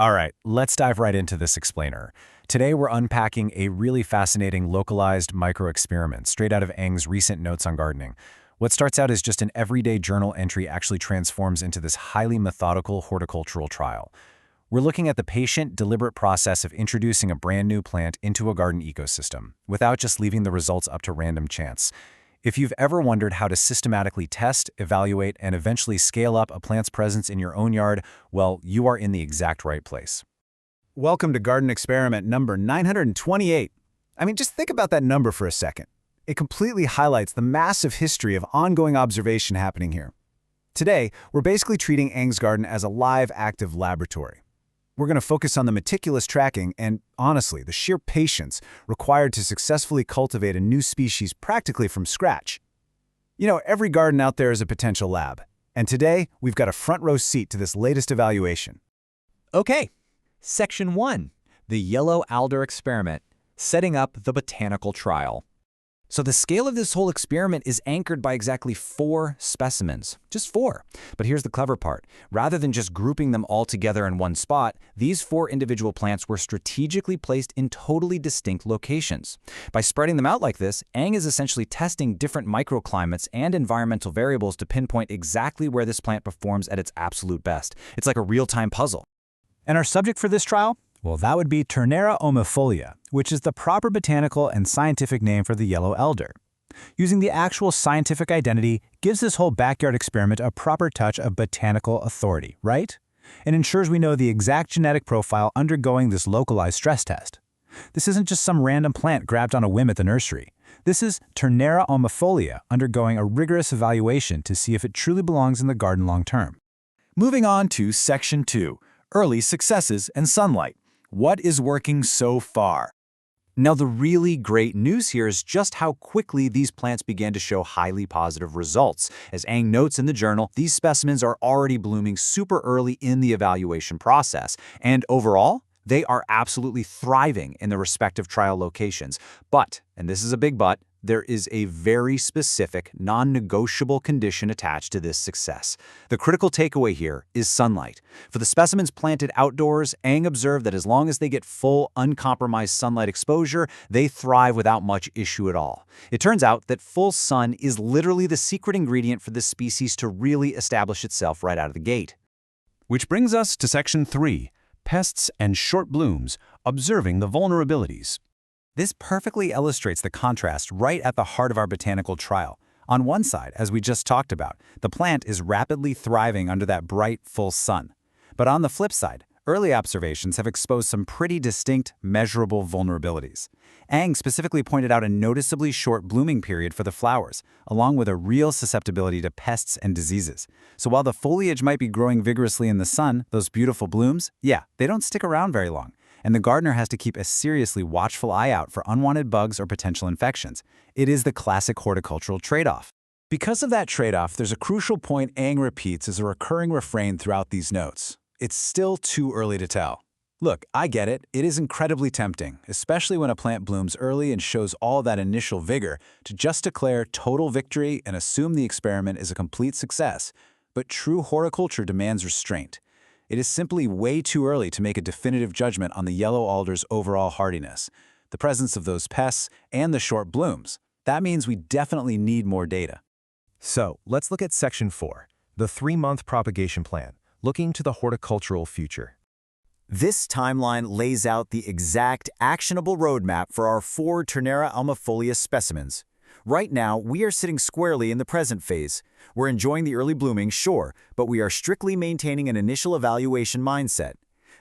All right, let's dive right into this explainer. Today we're unpacking a really fascinating localized micro-experiment straight out of Eng's recent notes on gardening. What starts out as just an everyday journal entry actually transforms into this highly methodical horticultural trial. We're looking at the patient, deliberate process of introducing a brand new plant into a garden ecosystem, without just leaving the results up to random chance. If you've ever wondered how to systematically test, evaluate, and eventually scale up a plant's presence in your own yard, well, you are in the exact right place. Welcome to garden experiment number 928. Just think about that number for a second. It completely highlights the massive history of ongoing observation happening here. Today, we're basically treating Eng's garden as a live, active laboratory. We're going to focus on the meticulous tracking and, honestly, the sheer patience required to successfully cultivate a new species practically from scratch. Every garden out there is a potential lab, and today we've got a front-row seat to this latest evaluation. Okay, Section 1, the Yellow Alder experiment, setting up the botanical trial. So the scale of this whole experiment is anchored by exactly 4 specimens, just 4. But here's the clever part. Rather than just grouping them all together in one spot, these 4 individual plants were strategically placed in totally distinct locations. By spreading them out like this, Eng is essentially testing different microclimates and environmental variables to pinpoint exactly where this plant performs at its absolute best. It's like a real-time puzzle. And our subject for this trial? Well, that would be turnera-ulmifolia, which is the proper botanical and scientific name for the yellow elder. Using the actual scientific identity gives this whole backyard experiment a proper touch of botanical authority, right? It ensures we know the exact genetic profile undergoing this localized stress test. This isn't just some random plant grabbed on a whim at the nursery. This is turnera-ulmifolia undergoing a rigorous evaluation to see if it truly belongs in the garden long term. Moving on to Section 2, early successes and sunlight. What is working so far? Now, the really great news here is just how quickly these plants began to show highly positive results. As Eng notes in the journal, these specimens are already blooming super early in the evaluation process. And overall, they are absolutely thriving in their respective trial locations. But, and this is a big but, there is a very specific, non-negotiable condition attached to this success. The critical takeaway here is sunlight. For the specimens planted outdoors, Eng observed that as long as they get full, uncompromised sunlight exposure, they thrive without much issue at all. It turns out that full sun is literally the secret ingredient for this species to really establish itself right out of the gate. Which brings us to Section 3, pests and short blooms, observing the vulnerabilities. This perfectly illustrates the contrast right at the heart of our botanical trial. On one side, as we just talked about, the plant is rapidly thriving under that bright, full sun. But on the flip side, early observations have exposed some pretty distinct, measurable vulnerabilities. Eng specifically pointed out a noticeably short blooming period for the flowers, along with a real susceptibility to pests and diseases. So while the foliage might be growing vigorously in the sun, those beautiful blooms, they don't stick around very long. And the gardener has to keep a seriously watchful eye out for unwanted bugs or potential infections. It is the classic horticultural trade-off. Because of that trade-off, there's a crucial point Eng repeats as a recurring refrain throughout these notes. It's still too early to tell. Look, I get it. It is incredibly tempting, especially when a plant blooms early and shows all that initial vigor, to just declare total victory and assume the experiment is a complete success. But true horticulture demands restraint. It is simply way too early to make a definitive judgment on the yellow alder's overall hardiness, the presence of those pests, and the short blooms. That means we definitely need more data. So, let's look at Section 4, the 3-month propagation plan, looking to the horticultural future. This timeline lays out the exact actionable roadmap for our 4 turnera-ulmifolia specimens. Right now, we are sitting squarely in the present phase. We're enjoying the early blooming, sure, but we are strictly maintaining an initial evaluation mindset.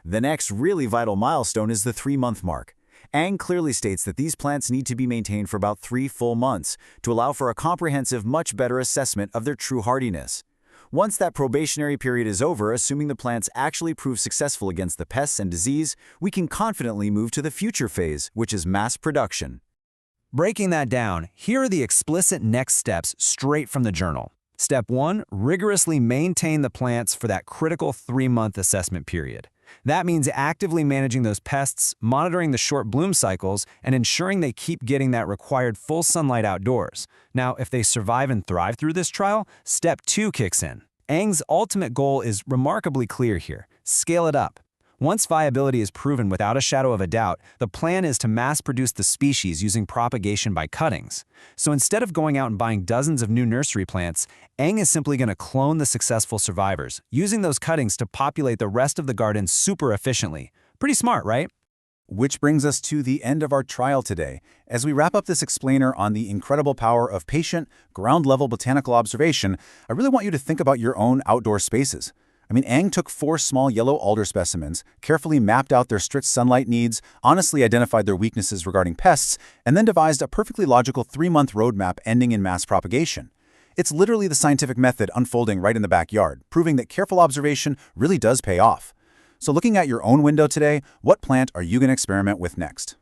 The next really vital milestone is the 3-month mark. Eng clearly states that these plants need to be maintained for about 3 full months to allow for a comprehensive, much better assessment of their true hardiness. Once that probationary period is over, assuming the plants actually prove successful against the pests and disease, we can confidently move to the future phase, which is mass production. Breaking that down, here are the explicit next steps straight from the journal. Step 1, rigorously maintain the plants for that critical 3-month assessment period. That means actively managing those pests, monitoring the short bloom cycles, and ensuring they keep getting that required full sunlight outdoors. Now, if they survive and thrive through this trial, Step 2 kicks in. Eng's ultimate goal is remarkably clear here. Scale it up. Once viability is proven without a shadow of a doubt, the plan is to mass-produce the species using propagation by cuttings. So instead of going out and buying dozens of new nursery plants, Eng is simply going to clone the successful survivors, using those cuttings to populate the rest of the garden super efficiently. Pretty smart, right? Which brings us to the end of our trial today. As we wrap up this explainer on the incredible power of patient, ground-level botanical observation, I really want you to think about your own outdoor spaces. Eng took 4 small yellow alder specimens, carefully mapped out their strict sunlight needs, honestly identified their weaknesses regarding pests, and then devised a perfectly logical 3-month roadmap ending in mass propagation. It's literally the scientific method unfolding right in the backyard, proving that careful observation really does pay off. So looking at your own window today, what plant are you going to experiment with next?